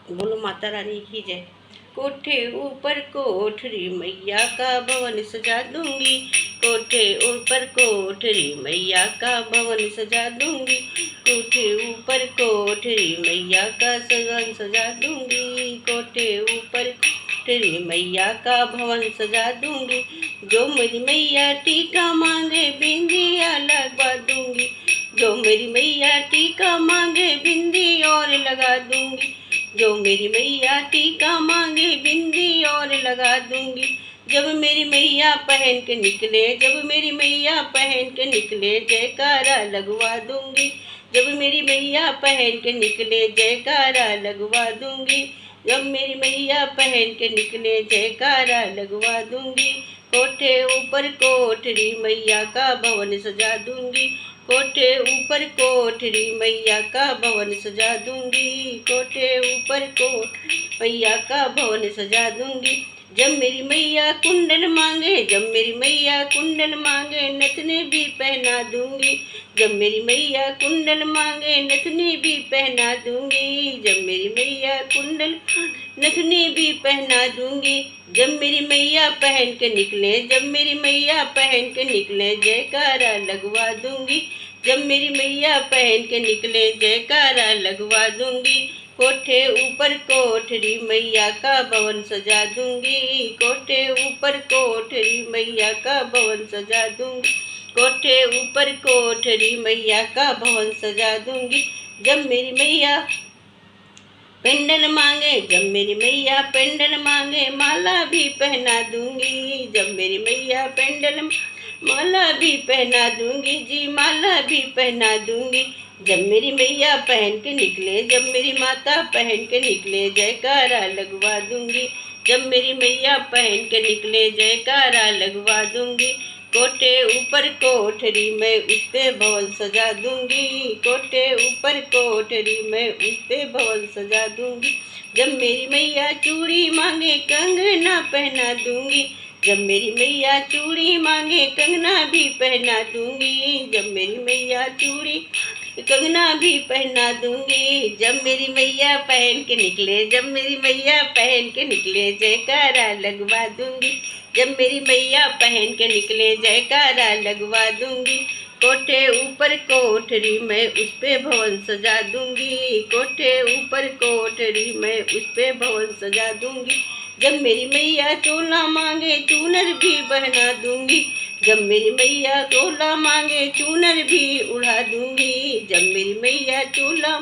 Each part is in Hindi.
बोलो माता रानी की जय। कोठे ऊपर कोठरी मैया का भवन सजा दूंगी, कोठे ऊपर कोठरी मैया का भवन सजा दूंगी, कोठे ऊपर कोठरी मैया का सजन सजा दूंगी, कोठे ऊपर कोठरी मैया का भवन सजा दूंगी। जो मेरी मैया टीका मांगे बिंदिया लगवा दूंगी, जो मेरी मैया टीका मांगे बिंदी और लगा दूंगी, जो मेरी मैया टीका मांगे बिंदी और लगा दूंगी। जब मेरी मैया पहन के निकले, जब मेरी मैया पहन के निकले जयकारा लगवा दूंगी, जब मेरी मैया पहन के निकले जयकारा लगवा दूंगी, जब मेरी मैया पहन के निकले जयकारा लगवा दूंगी। कोठे ऊपर कोठरी मैया का भवन सजा दूंगी, कोठे ऊपर कोठरी मैया का भवन सजा दूंगी, कोठे ऊपर कोठ मैया का भवन सजा दूंगी। जब मेरी मैया कुंडल मांगे, जब मेरी मैया कुंडल मांगे नथनी भी पहना दूंगी, जब मेरी मैया कुंडल मांगे नथनी भी पहना दूंगी, जब मेरी मैया कुंडल नथनी भी पहना दूंगी। जब मेरी मैया पहन के निकले, जब मेरी मैया पहन के निकले जयकारा लगवा दूंगी, जब मेरी मैया पहन के निकले जयकारा लगवा दूंगी। कोठे ऊपर कोठरी मैया का भवन सजा दूंगी, कोठे ऊपर कोठरी मैया का भवन सजा दूंगी, कोठे ऊपर कोठरी मैया का भवन सजा दूंगी। जब मेरी मैया पेंडल मांगे, जब मेरी मैया पेंडल मांगे माला भी पहना दूंगी, जब मेरी मैया पेंडल माला भी पहना दूंगी जी, माला भी पहना दूंगी। जब मेरी मैया पहन के निकले, जब मेरी माता पहन के निकले जयकारा लगवा दूंगी, जब मेरी मैया पहन के निकले जयकारा लगवा दूंगी। कोठे ऊपर कोठरी मैं उस पे भवन सजा दूंगी, कोठे ऊपर कोठरी मैं उस पे भवन सजा दूंगी। जब मेरी मैया चूड़ी मांगे कंगना पहना दूंगी, जब मेरी मैया चूड़ी मांगे कंगना भी पहना दूंगी, जब मेरी मैया चूड़ी कंगना भी पहना दूंगी। जब मेरी मैया पहन के निकले, जब मेरी मैया पहन के निकले जयकारा लगवा दूंगी, जब मेरी मैया पहन के निकले जयकारा लगवा दूंगी। कोठे ऊपर कोठरी मैं उस पे भवन सजा दूंगी, कोठे ऊपर कोठरी मैं उस पे भवन सजा दूंगी। जब मेरी मैया चोला मांगे चूनर भी बहना दूंगी, जब मेरी मैया चोला मांगे चूनर भी उड़ा दूंगी, जब मेरी मैया चोला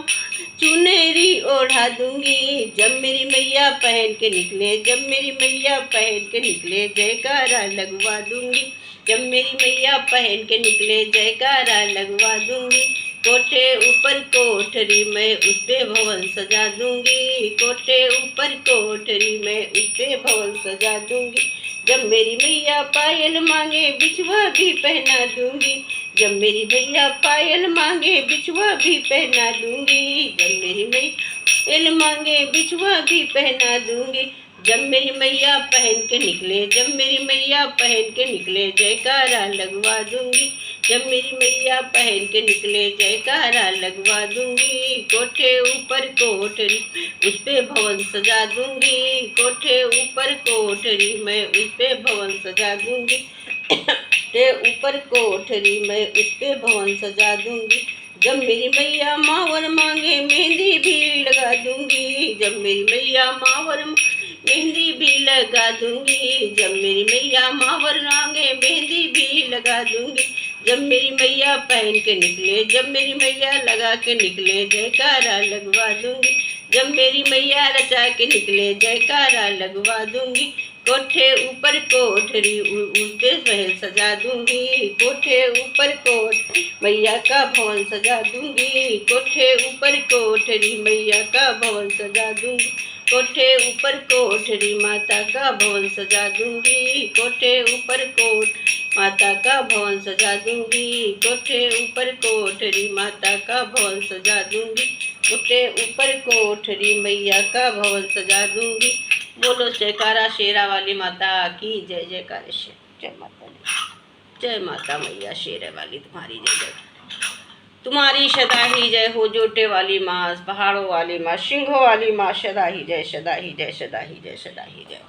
चुनरी ओढ़ा दूंगी। जब मेरी मैया पहन के निकले, जब मेरी मैया पहन के निकले जयकारा लगवा दूंगी, जब मेरी मैया पहन के निकले जयकारा लगवा दूंगी। कोठे ऊपर कोठरी मैं उस पे भवन सजा दूंगी, कोठे ऊपर कोठरी मैं उस पे भवन सजा दूंगी। जब मेरी मैया पायल मांगे बिछुआ भी पहना दूंगी, जब मेरी भैया पायल मांगे बिछुआ भी पहना दूंगी, जब मेरी मैया मांगे बिछुआ भी पहना दूंगी। जब मेरी मैया पहन के निकले, जब मेरी मैया पहन के निकले जयकारा लगवा दूंगी, जब मेरी मैया पहन के निकले जयकारा लगवा दूंगी। कोठे ऊपर कोठरी उस पे भवन सजा दूंगी, कोठे ऊपर कोठरी मैं उस पे भवन सजा दूंगी, कोठे ऊपर कोठरी मैं उस पे भवन सजा दूंगी। जब मेरी मैया मावर मांगे मेहंदी भी लगा दूंगी, जब मेरी मैया मावर मेहंदी भी लगा दूंगी, जब मेरी मैया मावर मांगे मेहंदी भी लगा दूंगी। जब मेरी मैया पहन के निकले, जब मेरी मैया लगा के निकले जयकारा लगवा दूंगी, जब मेरी मैया रचा के निकले जयकारा लगवा दूंगी। कोठे ऊपर कोठरी उस महल सजा दूंगी, कोठे ऊपर कोठ मैया का भवन सजा दूंगी, कोठे ऊपर कोठरी मैया का भवन सजा दूंगी, कोठे ऊपर कोठरी माता का भवन सजा दूंगी, कोठे ऊपर कोठ माता का भवन सजा दूंगी, कोठे ऊपर कोठरी माता का भवन सजा दूंगी, कोठे ऊपर कोठरी मैया का भवन सजा दूंगी। बोलो जयकारा शेरा वाली माता की जय। जयकारा शेर, जय माता दी, जय माता मैया शेर वाली तुम्हारी जय जय। तुम्हारी सदा ही जय हो, जोटे वाली माँ, पहाड़ों वाली माँ, सिंहों वाली माँ, सदा ही जय, सदा ही जय, सदा ही जय, सदा ही जय।